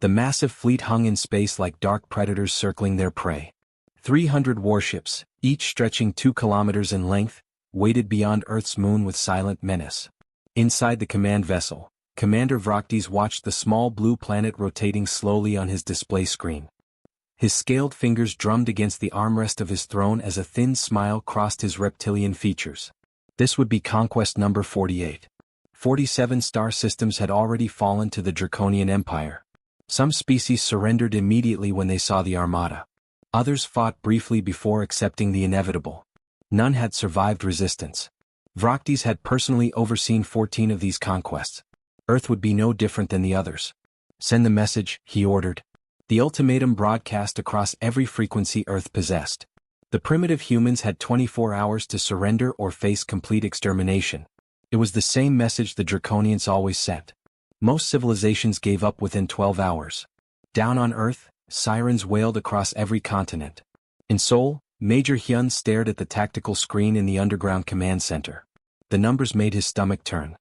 The massive fleet hung in space like dark predators circling their prey. 300 warships, each stretching 2 kilometers in length, waited beyond Earth's moon with silent menace. Inside the command vessel, Commander Vroctes watched the small blue planet rotating slowly on his display screen. His scaled fingers drummed against the armrest of his throne as a thin smile crossed his reptilian features. This would be conquest number 48. 47 star systems had already fallen to the Draconian Empire. Some species surrendered immediately when they saw the Armada. Others fought briefly before accepting the inevitable. None had survived resistance. Vroctes had personally overseen 14 of these conquests. Earth would be no different than the others. Send the message, he ordered. The ultimatum broadcast across every frequency Earth possessed. The primitive humans had 24 hours to surrender or face complete extermination. It was the same message the Draconians always sent. Most civilizations gave up within 12 hours. Down on Earth, sirens wailed across every continent. In Seoul, Major Hyun stared at the tactical screen in the underground command center. The numbers made his stomach turn.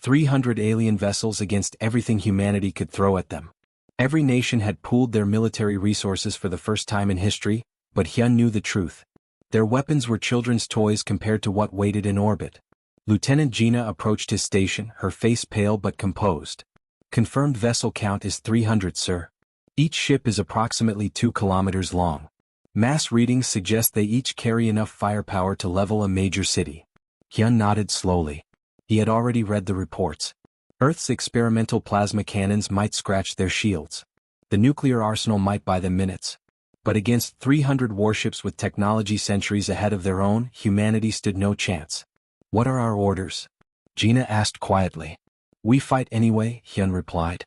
300 alien vessels against everything humanity could throw at them. Every nation had pooled their military resources for the first time in history, but Hyun knew the truth. Their weapons were children's toys compared to what waited in orbit. Lieutenant Gina approached his station, her face pale but composed. Confirmed vessel count is 300, sir. Each ship is approximately 2 kilometers long. Mass readings suggest they each carry enough firepower to level a major city. Hyun nodded slowly. He had already read the reports. Earth's experimental plasma cannons might scratch their shields. The nuclear arsenal might buy them minutes. But against 300 warships with technology centuries ahead of their own, humanity stood no chance. What are our orders? Gina asked quietly. We fight anyway, Hyun replied.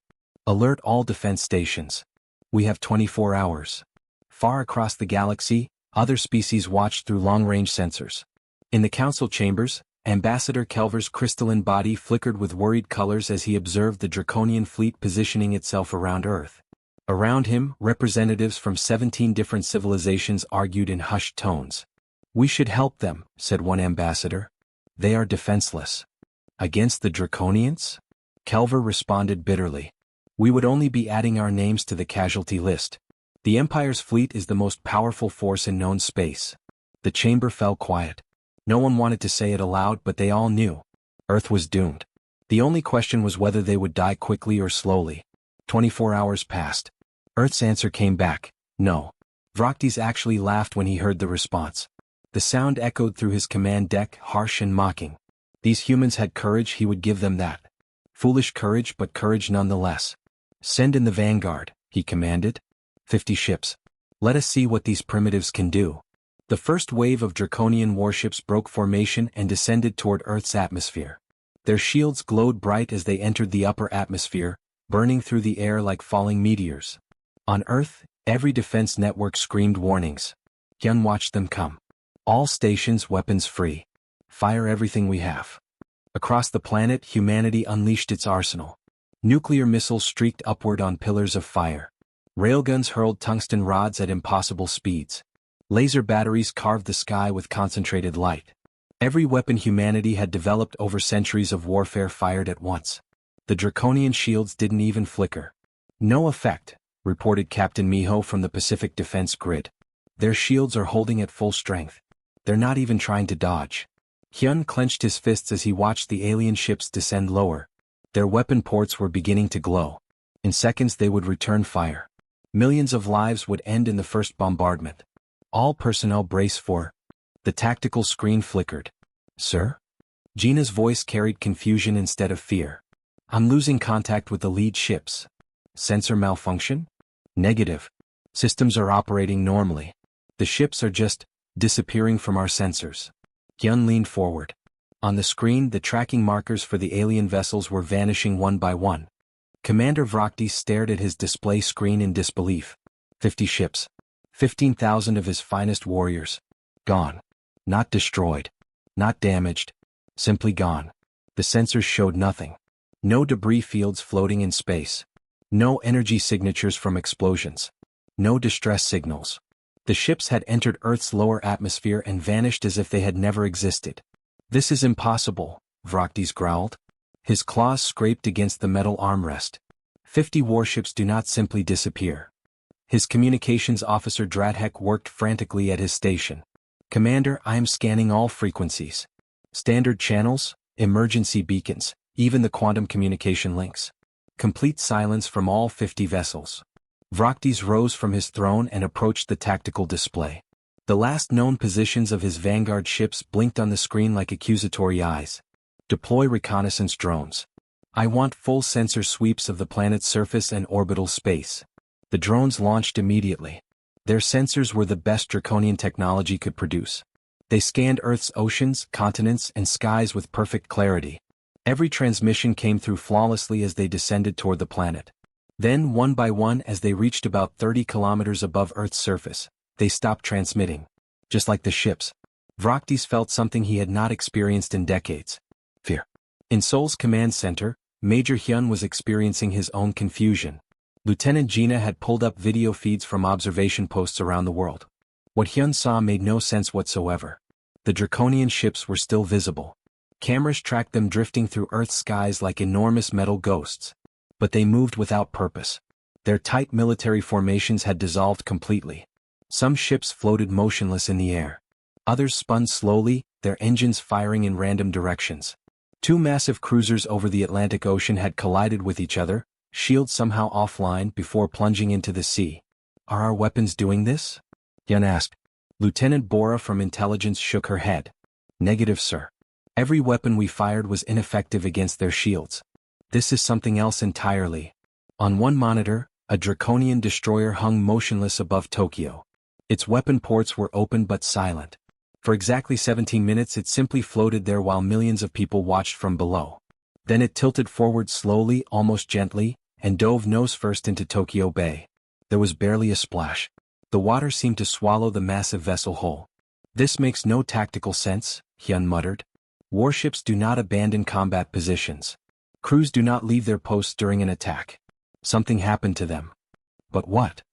Alert all defense stations. We have 24 hours. Far across the galaxy, other species watched through long-range sensors. In the council chambers, Ambassador Kelver's crystalline body flickered with worried colors as he observed the Draconian fleet positioning itself around Earth. Around him, representatives from 17 different civilizations argued in hushed tones. We should help them, said one ambassador. They are defenseless. Against the Draconians? Kelver responded bitterly. We would only be adding our names to the casualty list. The Empire's fleet is the most powerful force in known space. The chamber fell quiet. No one wanted to say it aloud, but they all knew. Earth was doomed. The only question was whether they would die quickly or slowly. 24 hours passed. Earth's answer came back, no. Vroctes actually laughed when he heard the response. The sound echoed through his command deck, harsh and mocking. These humans had courage, he would give them that. Foolish courage, but courage nonetheless. Send in the vanguard, he commanded. 50 ships. Let us see what these primitives can do. The first wave of Draconian warships broke formation and descended toward Earth's atmosphere. Their shields glowed bright as they entered the upper atmosphere, burning through the air like falling meteors. On Earth, every defense network screamed warnings. Hyun watched them come. All stations weapons free. Fire everything we have. Across the planet, humanity unleashed its arsenal. Nuclear missiles streaked upward on pillars of fire. Railguns hurled tungsten rods at impossible speeds. Laser batteries carved the sky with concentrated light. Every weapon humanity had developed over centuries of warfare fired at once. The Draconian shields didn't even flicker. No effect, reported Captain Miho from the Pacific Defense Grid. Their shields are holding at full strength. They're not even trying to dodge. Hyun clenched his fists as he watched the alien ships descend lower. Their weapon ports were beginning to glow. In seconds they would return fire. Millions of lives would end in the first bombardment. All personnel brace for. The tactical screen flickered. Sir? Gina's voice carried confusion instead of fear. I'm losing contact with the lead ships. Sensor malfunction? Negative. Systems are operating normally. The ships are just disappearing from our sensors. Hyun leaned forward. On the screen, the tracking markers for the alien vessels were vanishing one by one. Commander Vroctes stared at his display screen in disbelief. 50 ships. 15,000 of his finest warriors. Gone. Not destroyed. Not damaged. Simply gone. The sensors showed nothing. No debris fields floating in space. No energy signatures from explosions. No distress signals. The ships had entered Earth's lower atmosphere and vanished as if they had never existed. This is impossible, Vroctes growled. His claws scraped against the metal armrest. 50 warships do not simply disappear. His communications officer Drathek worked frantically at his station. Commander, I am scanning all frequencies. Standard channels, emergency beacons, even the quantum communication links. Complete silence from all 50 vessels. Vroctis rose from his throne and approached the tactical display. The last known positions of his vanguard ships blinked on the screen like accusatory eyes. Deploy reconnaissance drones. I want full sensor sweeps of the planet's surface and orbital space. The drones launched immediately. Their sensors were the best Draconian technology could produce. They scanned Earth's oceans, continents, and skies with perfect clarity. Every transmission came through flawlessly as they descended toward the planet. Then, one by one, as they reached about 30 kilometers above Earth's surface, they stopped transmitting. Just like the ships, Vroctis felt something he had not experienced in decades. Fear. In Seoul's command center, Major Hyun was experiencing his own confusion. Lieutenant Gina had pulled up video feeds from observation posts around the world. What Hyun saw made no sense whatsoever. The Draconian ships were still visible. Cameras tracked them drifting through Earth's skies like enormous metal ghosts. But they moved without purpose. Their tight military formations had dissolved completely. Some ships floated motionless in the air. Others spun slowly, their engines firing in random directions. Two massive cruisers over the Atlantic Ocean had collided with each other, shields somehow offline before plunging into the sea. Are our weapons doing this? Hyun asked. Lieutenant Bora from intelligence shook her head. Negative, sir. Every weapon we fired was ineffective against their shields. This is something else entirely. On one monitor, a Draconian destroyer hung motionless above Tokyo. Its weapon ports were open but silent. For exactly 17 minutes it simply floated there while millions of people watched from below. Then it tilted forward slowly, almost gently, and dove nose first into Tokyo Bay. There was barely a splash. The water seemed to swallow the massive vessel whole. This makes no tactical sense, Hyun muttered. Warships do not abandon combat positions. Crews do not leave their posts during an attack. Something happened to them. But what?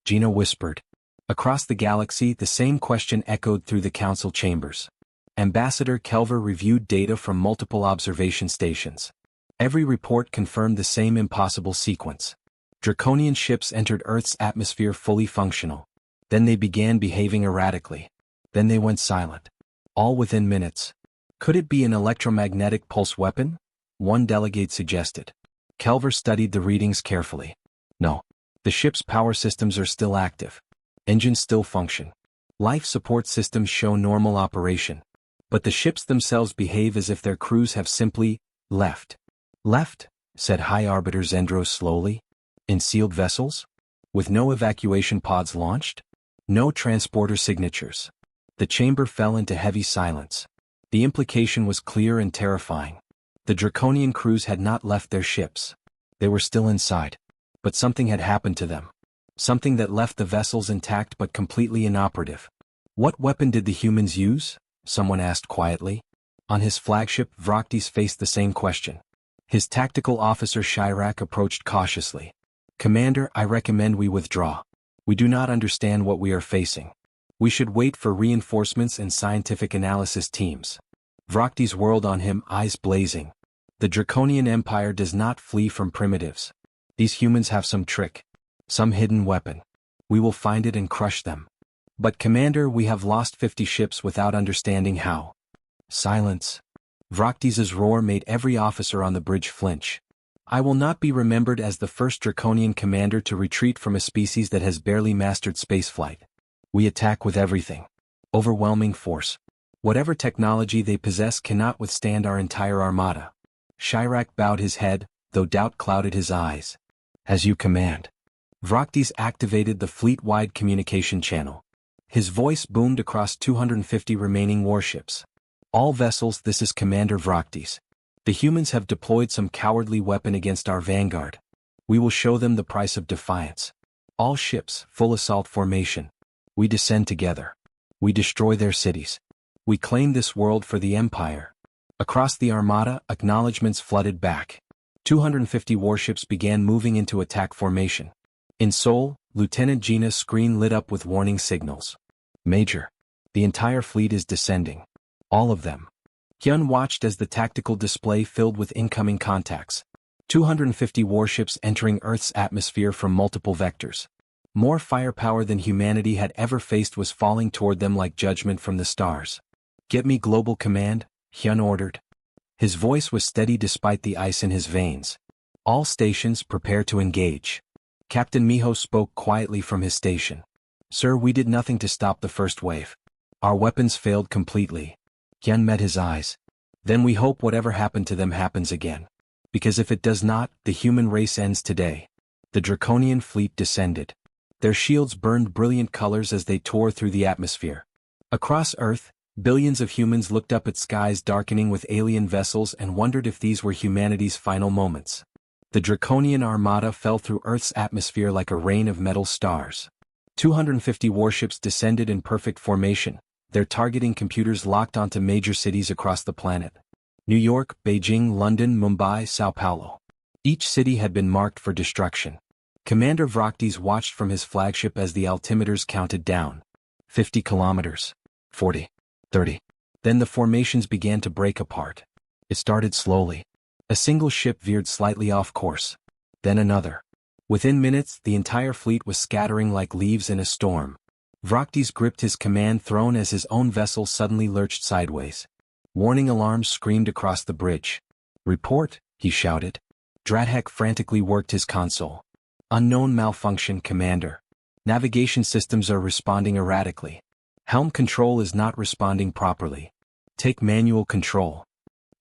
Gina whispered. Across the galaxy, the same question echoed through the council chambers. Ambassador Kelver reviewed data from multiple observation stations. Every report confirmed the same impossible sequence. Draconian ships entered Earth's atmosphere fully functional. Then they began behaving erratically. Then they went silent. All within minutes. Could it be an electromagnetic pulse weapon? One delegate suggested. Kelver studied the readings carefully. No. The ship's power systems are still active. Engines still function. Life support systems show normal operation. But the ships themselves behave as if their crews have simply left. Left, said High Arbiter Zendros slowly. In sealed vessels? With no evacuation pods launched? No transporter signatures. The chamber fell into heavy silence. The implication was clear and terrifying. The Draconian crews had not left their ships. They were still inside. But something had happened to them. Something that left the vessels intact but completely inoperative. What weapon did the humans use? Someone asked quietly. On his flagship, Vroctis faced the same question. His tactical officer Shirak approached cautiously. Commander, I recommend we withdraw. We do not understand what we are facing. We should wait for reinforcements and scientific analysis teams. Vroctis whirled on him, eyes blazing. The Draconian Empire does not flee from primitives. These humans have some trick. Some hidden weapon. We will find it and crush them. But Commander, we have lost 50 ships without understanding how. Silence. Vroctis' roar made every officer on the bridge flinch. I will not be remembered as the first Draconian commander to retreat from a species that has barely mastered spaceflight. We attack with everything. Overwhelming force. Whatever technology they possess cannot withstand our entire armada. Shirak bowed his head, though doubt clouded his eyes. As you command. Vroctis activated the fleet-wide communication channel. His voice boomed across 250 remaining warships. All vessels, this is Commander Vroctis. The humans have deployed some cowardly weapon against our vanguard. We will show them the price of defiance. All ships, full assault formation. We descend together. We destroy their cities. We claim this world for the Empire. Across the Armada, acknowledgements flooded back. 250 warships began moving into attack formation. In Seoul, Lieutenant Gina's screen lit up with warning signals. Major. The entire fleet is descending. All of them. Hyun watched as the tactical display filled with incoming contacts. 250 warships entering Earth's atmosphere from multiple vectors. More firepower than humanity had ever faced was falling toward them like judgment from the stars. "Get me global command," Hyun ordered. His voice was steady despite the ice in his veins. "All stations prepare to engage." Captain Miho spoke quietly from his station. "Sir, we did nothing to stop the first wave. Our weapons failed completely." Hyun met his eyes. "Then we hope whatever happened to them happens again. Because if it does not, the human race ends today." The Draconian fleet descended. Their shields burned brilliant colors as they tore through the atmosphere. Across Earth, billions of humans looked up at skies darkening with alien vessels and wondered if these were humanity's final moments. The Draconian Armada fell through Earth's atmosphere like a rain of metal stars. 250 warships descended in perfect formation, their targeting computers locked onto major cities across the planet. New York, Beijing, London, Mumbai, Sao Paulo. Each city had been marked for destruction. Commander Vroktes watched from his flagship as the altimeters counted down. 50 kilometers. 40. 30. Then the formations began to break apart. It started slowly. A single ship veered slightly off course. Then another. Within minutes, the entire fleet was scattering like leaves in a storm. Vroktes gripped his command throne as his own vessel suddenly lurched sideways. Warning alarms screamed across the bridge. "Report," he shouted. Drathek frantically worked his console. "Unknown malfunction, Commander. Navigation systems are responding erratically. Helm control is not responding properly. Take manual control."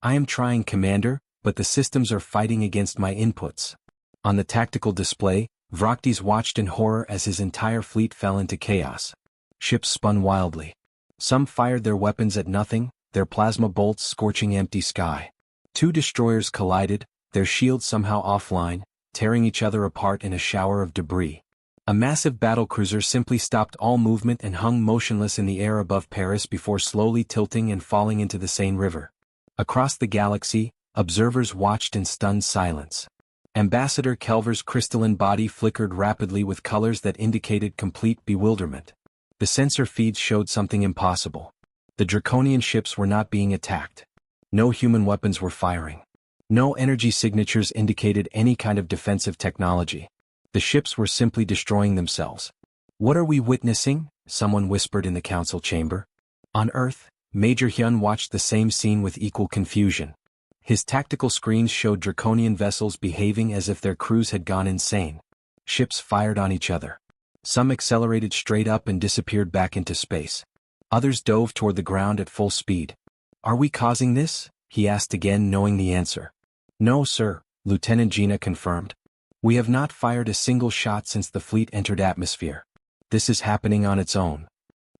"I am trying, Commander, but the systems are fighting against my inputs." On the tactical display, Vroktes watched in horror as his entire fleet fell into chaos. Ships spun wildly. Some fired their weapons at nothing, their plasma bolts scorching empty sky. Two destroyers collided, their shields somehow offline, tearing each other apart in a shower of debris. A massive battlecruiser simply stopped all movement and hung motionless in the air above Paris before slowly tilting and falling into the Seine River. Across the galaxy, observers watched in stunned silence. Ambassador Kelver's crystalline body flickered rapidly with colors that indicated complete bewilderment. The sensor feeds showed something impossible. The Draconian ships were not being attacked. No human weapons were firing. No energy signatures indicated any kind of defensive technology. The ships were simply destroying themselves. "What are we witnessing?" someone whispered in the council chamber. On Earth, Major Hyun watched the same scene with equal confusion. His tactical screens showed Draconian vessels behaving as if their crews had gone insane. Ships fired on each other. Some accelerated straight up and disappeared back into space. Others dove toward the ground at full speed. "Are we causing this?" he asked again, knowing the answer. "No, sir," Lieutenant Gina confirmed. "We have not fired a single shot since the fleet entered atmosphere. This is happening on its own."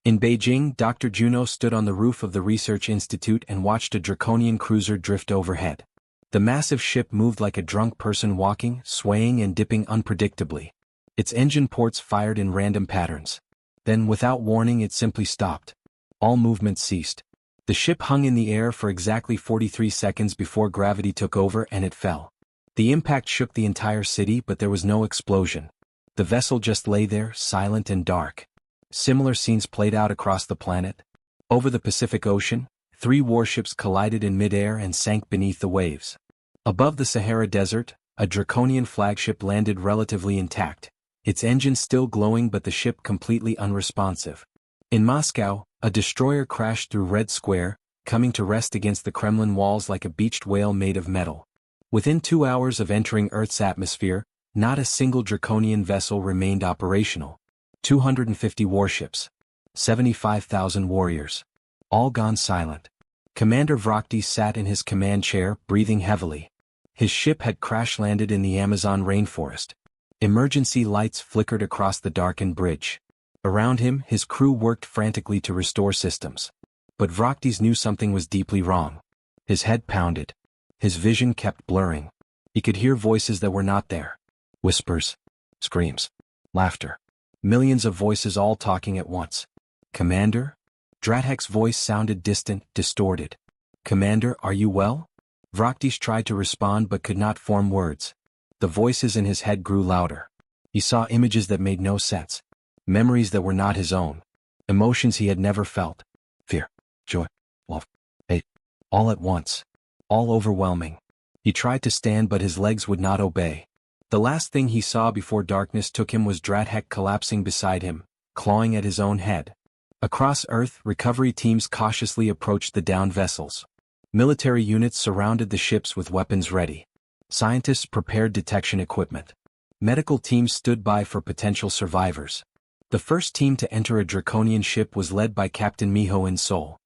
In Beijing, Dr. Juno stood on the roof of the research institute and watched a Draconian cruiser drift overhead. The massive ship moved like a drunk person walking, swaying and dipping unpredictably. Its engine ports fired in random patterns. Then, without warning, it simply stopped. All movement ceased. The ship hung in the air for exactly 43 seconds before gravity took over and it fell. The impact shook the entire city, but there was no explosion. The vessel just lay there, silent and dark. Similar scenes played out across the planet. Over the Pacific Ocean, 3 warships collided in midair and sank beneath the waves. Above the Sahara Desert, a Draconian flagship landed relatively intact, its engine still glowing but the ship completely unresponsive. In Moscow, a destroyer crashed through Red Square, coming to rest against the Kremlin walls like a beached whale made of metal. Within 2 hours of entering Earth's atmosphere, not a single Draconian vessel remained operational. 250 warships. 75,000 warriors. All gone silent. Commander Vroktes sat in his command chair, breathing heavily. His ship had crash-landed in the Amazon rainforest. Emergency lights flickered across the darkened bridge. Around him, his crew worked frantically to restore systems. But Vroktes knew something was deeply wrong. His head pounded. His vision kept blurring. He could hear voices that were not there. Whispers. Screams. Laughter. Millions of voices all talking at once. "Commander?" Drathek's voice sounded distant, distorted. "Commander, are you well?" Vroktes tried to respond but could not form words. The voices in his head grew louder. He saw images that made no sense. Memories that were not his own. Emotions he had never felt. Fear, joy, love, hate. All at once. All overwhelming. He tried to stand but his legs would not obey. The last thing he saw before darkness took him was Drathek collapsing beside him, clawing at his own head. Across Earth, recovery teams cautiously approached the downed vessels. Military units surrounded the ships with weapons ready. Scientists prepared detection equipment. Medical teams stood by for potential survivors. The first team to enter a Draconian ship was led by Captain Miho in Seoul.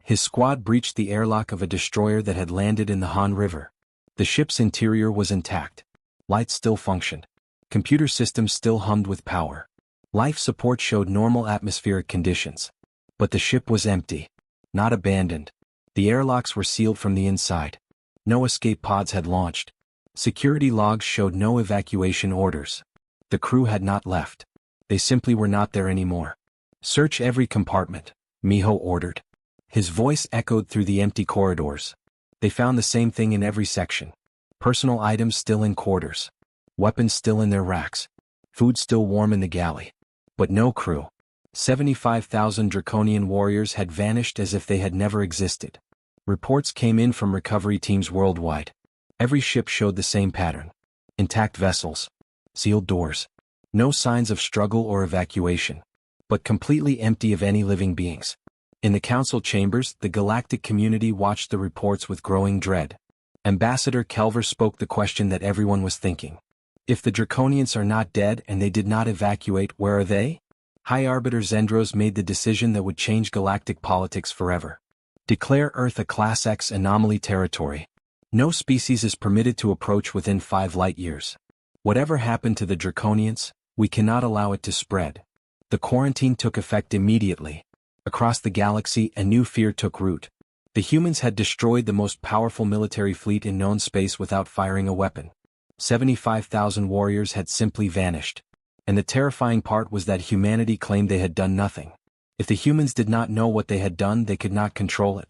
His squad breached the airlock of a destroyer that had landed in the Han River. The ship's interior was intact. Lights still functioned. Computer systems still hummed with power. Life support showed normal atmospheric conditions. But the ship was empty. Not abandoned. The airlocks were sealed from the inside. No escape pods had launched. Security logs showed no evacuation orders. The crew had not left. They simply were not there anymore. Search every compartment, Miho ordered. His voice echoed through the empty corridors. They found the same thing in every section. Personal items still in quarters. Weapons still in their racks. Food still warm in the galley. But no crew. 75,000 Draconian warriors had vanished as if they had never existed. Reports came in from recovery teams worldwide. Every ship showed the same pattern. Intact vessels. Sealed doors. No signs of struggle or evacuation. But completely empty of any living beings. In the council chambers, the galactic community watched the reports with growing dread. Ambassador Kelver spoke the question that everyone was thinking. If the Draconians are not dead and they did not evacuate, where are they? High Arbiter Zendros made the decision that would change galactic politics forever. Declare Earth a Class X anomaly territory. No species is permitted to approach within 5 light years. Whatever happened to the Draconians, we cannot allow it to spread. The quarantine took effect immediately. Across the galaxy, a new fear took root. The humans had destroyed the most powerful military fleet in known space without firing a weapon. 75,000 warriors had simply vanished. And the terrifying part was that humanity claimed they had done nothing. If the humans did not know what they had done, they could not control it.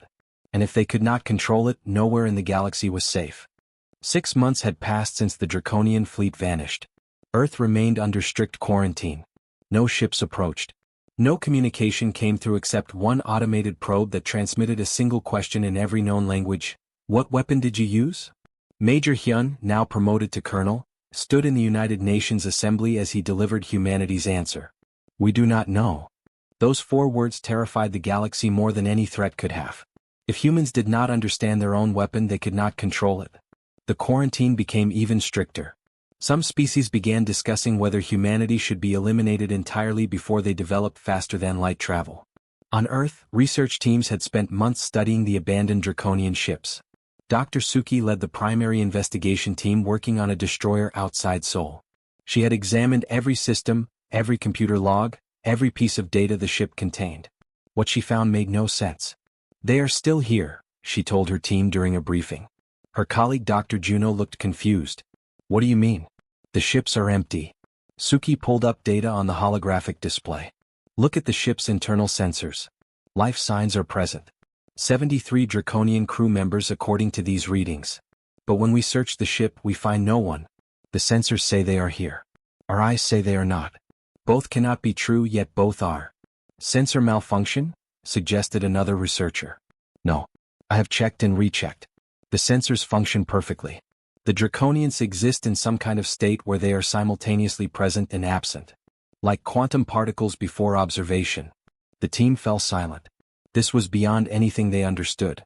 And if they could not control it, nowhere in the galaxy was safe. 6 months had passed since the Draconian fleet vanished. Earth remained under strict quarantine. No ships approached. No communication came through except one automated probe that transmitted a single question in every known language. What weapon did you use? Major Hyun, now promoted to colonel, stood in the United Nations Assembly as he delivered humanity's answer. We do not know. Those 4 words terrified the galaxy more than any threat could have. If humans did not understand their own weapon, they could not control it. The quarantine became even stricter. Some species began discussing whether humanity should be eliminated entirely before they developed faster-than-light travel. On Earth, research teams had spent months studying the abandoned Draconian ships. Dr. Suki led the primary investigation team working on a destroyer outside Seoul. She had examined every system, every computer log, every piece of data the ship contained. What she found made no sense. They are still here, she told her team during a briefing. Her colleague Dr. Juno looked confused. What do you mean? The ships are empty. Suki pulled up data on the holographic display. Look at the ship's internal sensors. Life signs are present. 73 Draconian crew members according to these readings. But when we search the ship, we find no one. The sensors say they are here. Our eyes say they are not. Both cannot be true, yet both are. Sensor malfunction? Suggested another researcher. No. I have checked and rechecked. The sensors function perfectly. The Draconians exist in some kind of state where they are simultaneously present and absent. Like quantum particles before observation. The team fell silent. This was beyond anything they understood.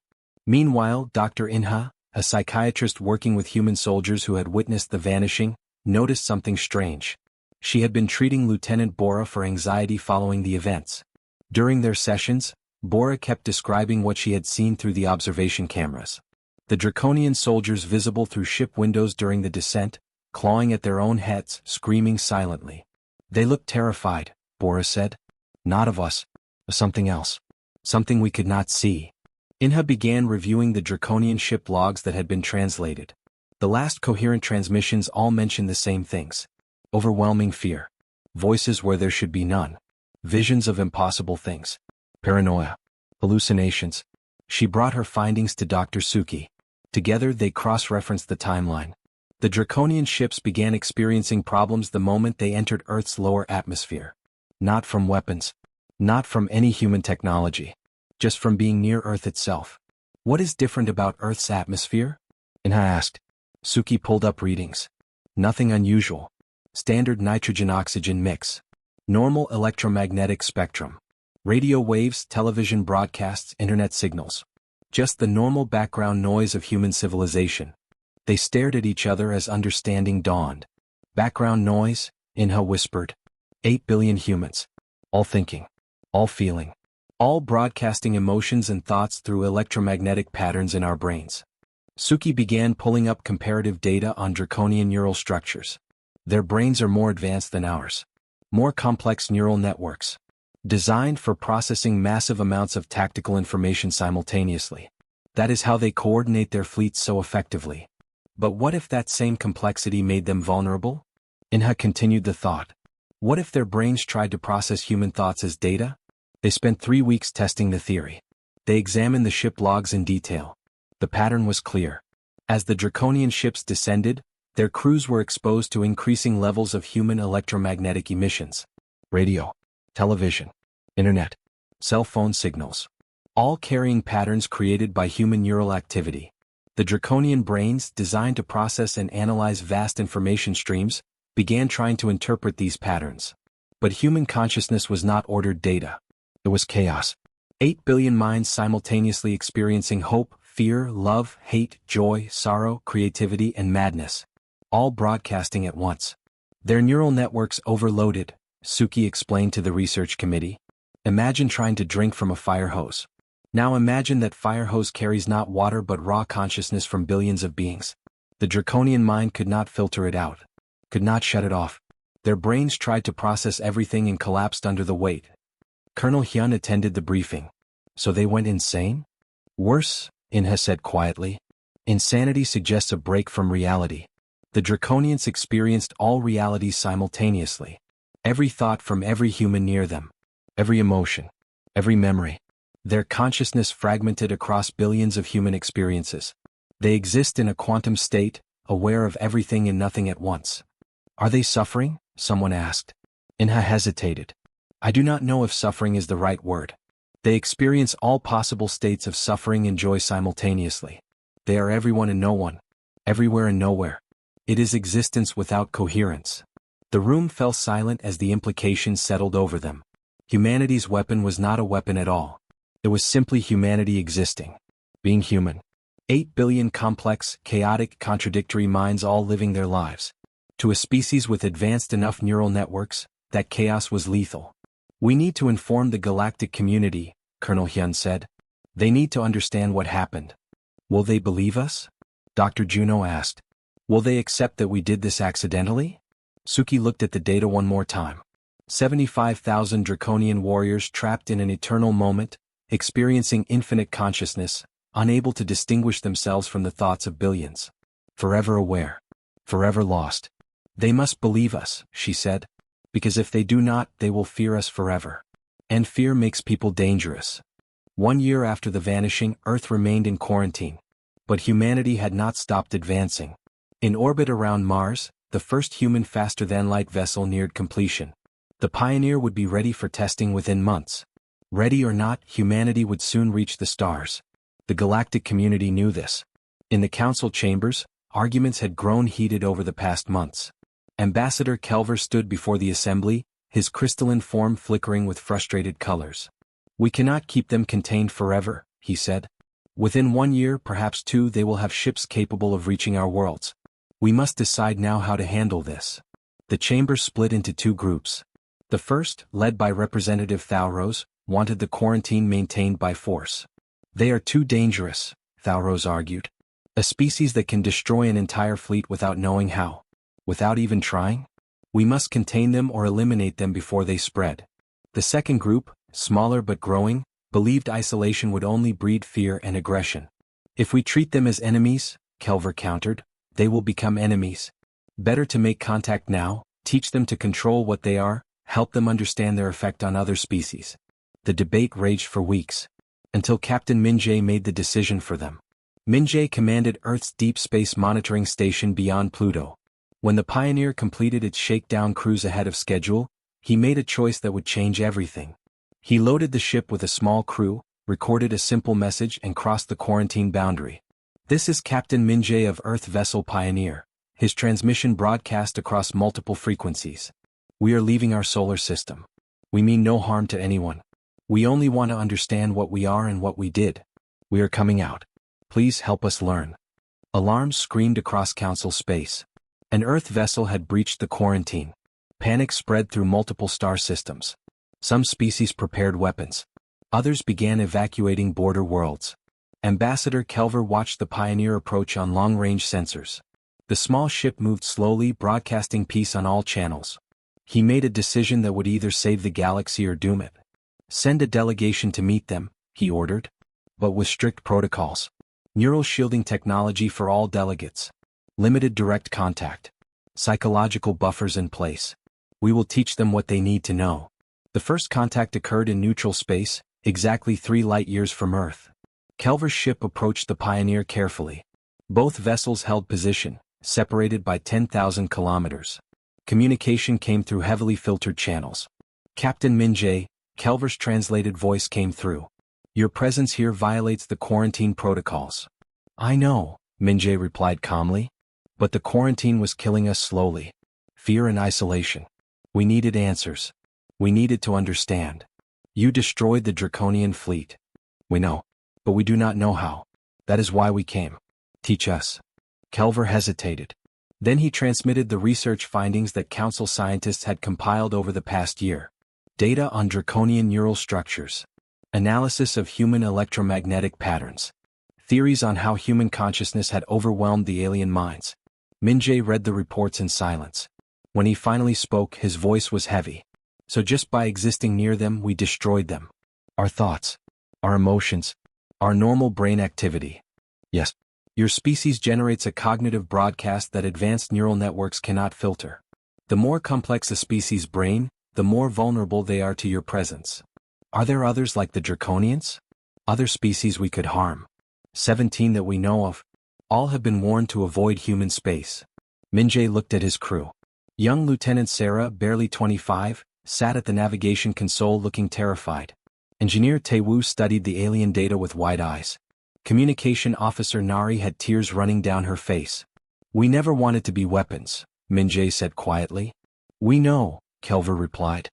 Meanwhile, Dr. Inha, a psychiatrist working with human soldiers who had witnessed the vanishing, noticed something strange. She had been treating Lieutenant Bora for anxiety following the events. During their sessions, Bora kept describing what she had seen through the observation cameras. The Draconian soldiers visible through ship windows during the descent, clawing at their own heads, screaming silently. They looked terrified, Bora said. Not of us. Of something else. Something we could not see. Inha began reviewing the Draconian ship logs that had been translated. The last coherent transmissions all mentioned the same things. Overwhelming fear. Voices where there should be none. Visions of impossible things. Paranoia. Hallucinations. She brought her findings to Dr. Suki. Together they cross-referenced the timeline. The Draconian ships began experiencing problems the moment they entered Earth's lower atmosphere. Not from weapons. Not from any human technology. Just from being near Earth itself. What is different about Earth's atmosphere? Inha asked. Suki pulled up readings. Nothing unusual. Standard nitrogen-oxygen mix. Normal electromagnetic spectrum. Radio waves, television broadcasts, internet signals. Just the normal background noise of human civilization. They stared at each other as understanding dawned. Background noise, Inha whispered. 8 billion humans. All thinking. All feeling. All broadcasting emotions and thoughts through electromagnetic patterns in our brains. Suki began pulling up comparative data on draconian neural structures. Their brains are more advanced than ours. More complex neural networks. Designed for processing massive amounts of tactical information simultaneously. That is how they coordinate their fleets so effectively. But what if that same complexity made them vulnerable? Inha continued the thought. What if their brains tried to process human thoughts as data? They spent 3 weeks testing the theory. They examined the ship logs in detail. The pattern was clear. As the draconian ships descended, their crews were exposed to increasing levels of human electromagnetic emissions. Radio, television, internet, cell phone signals. All carrying patterns created by human neural activity. The draconian brains, designed to process and analyze vast information streams, began trying to interpret these patterns. But human consciousness was not ordered data. It was chaos. 8 billion minds simultaneously experiencing hope, fear, love, hate, joy, sorrow, creativity, and madness. All broadcasting at once. Their neural networks overloaded, Suki explained to the research committee. Imagine trying to drink from a fire hose. Now imagine that fire hose carries not water but raw consciousness from billions of beings. The draconian mind could not filter it out. Could not shut it off. Their brains tried to process everything and collapsed under the weight. Colonel Hyun attended the briefing. So they went insane? Worse, Inha said quietly. Insanity suggests a break from reality. The Draconians experienced all realities simultaneously. Every thought from every human near them. Every emotion. Every memory. Their consciousness fragmented across billions of human experiences. They exist in a quantum state, aware of everything and nothing at once. Are they suffering? Someone asked. Inha hesitated. I do not know if suffering is the right word. They experience all possible states of suffering and joy simultaneously. They are everyone and no one. Everywhere and nowhere. It is existence without coherence. The room fell silent as the implications settled over them. Humanity's weapon was not a weapon at all. It was simply humanity existing. Being human. 8 billion complex, chaotic, contradictory minds all living their lives. To a species with advanced enough neural networks, that chaos was lethal. We need to inform the galactic community, Colonel Hyun said. They need to understand what happened. Will they believe us? Dr. Juno asked. Will they accept that we did this accidentally? Suki looked at the data one more time. 75,000 draconian warriors trapped in an eternal moment, experiencing infinite consciousness, unable to distinguish themselves from the thoughts of billions. Forever aware. Forever lost. They must believe us, she said. Because if they do not, they will fear us forever. And fear makes people dangerous. 1 year after the vanishing, Earth remained in quarantine. But humanity had not stopped advancing. In orbit around Mars, the first human faster-than-light vessel neared completion. The Pioneer would be ready for testing within months. Ready or not, humanity would soon reach the stars. The galactic community knew this. In the council chambers, arguments had grown heated over the past months. Ambassador Kelver stood before the assembly, his crystalline form flickering with frustrated colors. We cannot keep them contained forever, he said. Within 1 year, perhaps 2, they will have ships capable of reaching our worlds. We must decide now how to handle this. The chamber split into 2 groups. The first, led by Representative Thalrose, wanted the quarantine maintained by force. They are too dangerous, Thalrose argued. A species that can destroy an entire fleet without knowing how. Without even trying? We must contain them or eliminate them before they spread. The second group, smaller but growing, believed isolation would only breed fear and aggression. If we treat them as enemies, Kelver countered, they will become enemies. Better to make contact now, teach them to control what they are, help them understand their effect on other species. The debate raged for weeks. Until Captain Minjae made the decision for them. Minjae commanded Earth's deep space monitoring station beyond Pluto. When the Pioneer completed its shakedown cruise ahead of schedule, he made a choice that would change everything. He loaded the ship with a small crew, recorded a simple message and crossed the quarantine boundary. This is Captain Minjay of Earth Vessel Pioneer. His transmission broadcast across multiple frequencies. We are leaving our solar system. We mean no harm to anyone. We only want to understand what we are and what we did. We are coming out. Please help us learn. Alarms screamed across Council space. An Earth vessel had breached the quarantine. Panic spread through multiple star systems. Some species prepared weapons. Others began evacuating border worlds. Ambassador Kelver watched the Pioneer approach on long-range sensors. The small ship moved slowly, broadcasting peace on all channels. He made a decision that would either save the galaxy or doom it. Send a delegation to meet them, he ordered. But with strict protocols. Neural shielding technology for all delegates. Limited direct contact. Psychological buffers in place. We will teach them what they need to know. The first contact occurred in neutral space, exactly 3 light-years from Earth. Kelver's ship approached the Pioneer carefully. Both vessels held position, separated by 10,000 kilometers. Communication came through heavily filtered channels. Captain Minjay, Kelver's translated voice came through. Your presence here violates the quarantine protocols. I know, Minjay replied calmly. But the quarantine was killing us slowly. Fear and isolation. We needed answers. We needed to understand. You destroyed the Draconian fleet. We know. But we do not know how. That is why we came. Teach us. Kelver hesitated. Then he transmitted the research findings that Council scientists had compiled over the past year. Data on Draconian neural structures. Analysis of human electromagnetic patterns. Theories on how human consciousness had overwhelmed the alien minds. Minjay read the reports in silence. When he finally spoke, his voice was heavy. So just by existing near them, we destroyed them. Our thoughts. Our emotions. Our normal brain activity. Yes. Your species generates a cognitive broadcast that advanced neural networks cannot filter. The more complex a species' brain, the more vulnerable they are to your presence. Are there others like the Draconians? Other species we could harm? 17 that we know of. All have been warned to avoid human space. Minjay looked at his crew. Young Lieutenant Sarah, barely 25, sat at the navigation console looking terrified. Engineer Taewoo studied the alien data with wide eyes. Communication Officer Nari had tears running down her face. We never wanted to be weapons, Minjay said quietly. We know, Kelver replied.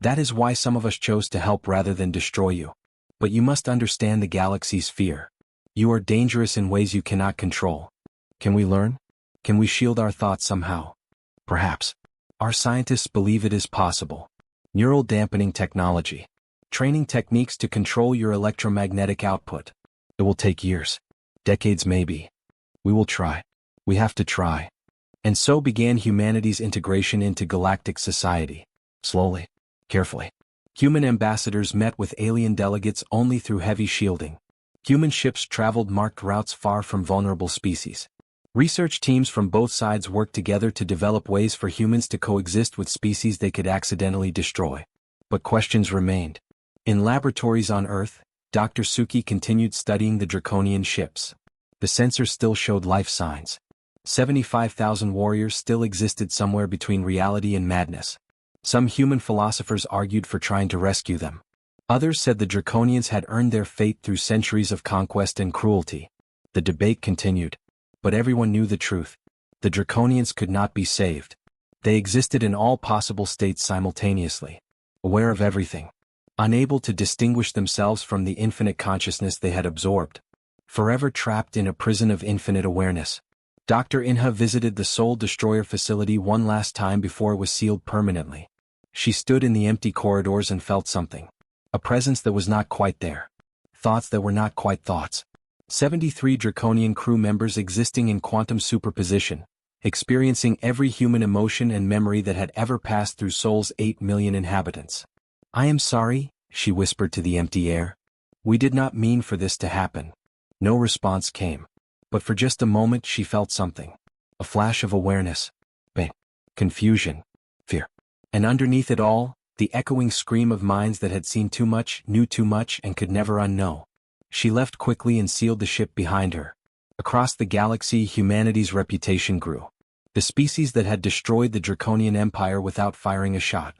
That is why some of us chose to help rather than destroy you. But you must understand the galaxy's fear. You are dangerous in ways you cannot control. Can we learn? Can we shield our thoughts somehow? Perhaps. Our scientists believe it is possible. Neural dampening technology. Training techniques to control your electromagnetic output. It will take years. Decades maybe. We will try. We have to try. And so began humanity's integration into galactic society. Slowly. Carefully. Human ambassadors met with alien delegates only through heavy shielding. Human ships traveled marked routes far from vulnerable species. Research teams from both sides worked together to develop ways for humans to coexist with species they could accidentally destroy. But questions remained. In laboratories on Earth, Dr. Suki continued studying the Draconian ships. The sensors still showed life signs. 75,000 warriors still existed somewhere between reality and madness. Some human philosophers argued for trying to rescue them. Others said the Draconians had earned their fate through centuries of conquest and cruelty. The debate continued. But everyone knew the truth. The Draconians could not be saved. They existed in all possible states simultaneously. Aware of everything. Unable to distinguish themselves from the infinite consciousness they had absorbed. Forever trapped in a prison of infinite awareness. Dr. Inha visited the Soul Destroyer facility one last time before it was sealed permanently. She stood in the empty corridors and felt something. A presence that was not quite there. Thoughts that were not quite thoughts. 73 Draconian crew members existing in quantum superposition, experiencing every human emotion and memory that had ever passed through Soul's 8 million inhabitants. I am sorry, she whispered to the empty air. We did not mean for this to happen. No response came. But for just a moment she felt something. A flash of awareness. Pain. Confusion. Fear. And underneath it all, the echoing scream of minds that had seen too much, knew too much, and could never unknow. She left quickly and sealed the ship behind her. Across the galaxy, humanity's reputation grew. The species that had destroyed the Draconian Empire without firing a shot.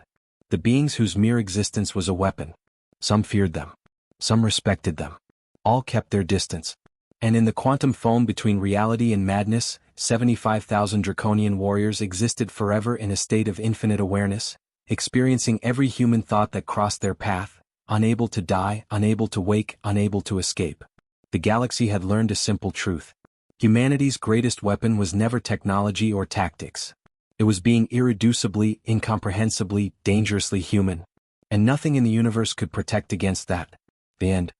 The beings whose mere existence was a weapon. Some feared them. Some respected them. All kept their distance. And in the quantum foam between reality and madness, 75,000 draconian warriors existed forever in a state of infinite awareness, experiencing every human thought that crossed their path, unable to die, unable to wake, unable to escape. The galaxy had learned a simple truth. Humanity's greatest weapon was never technology or tactics. It was being irreducibly, incomprehensibly, dangerously human. And nothing in the universe could protect against that. The end.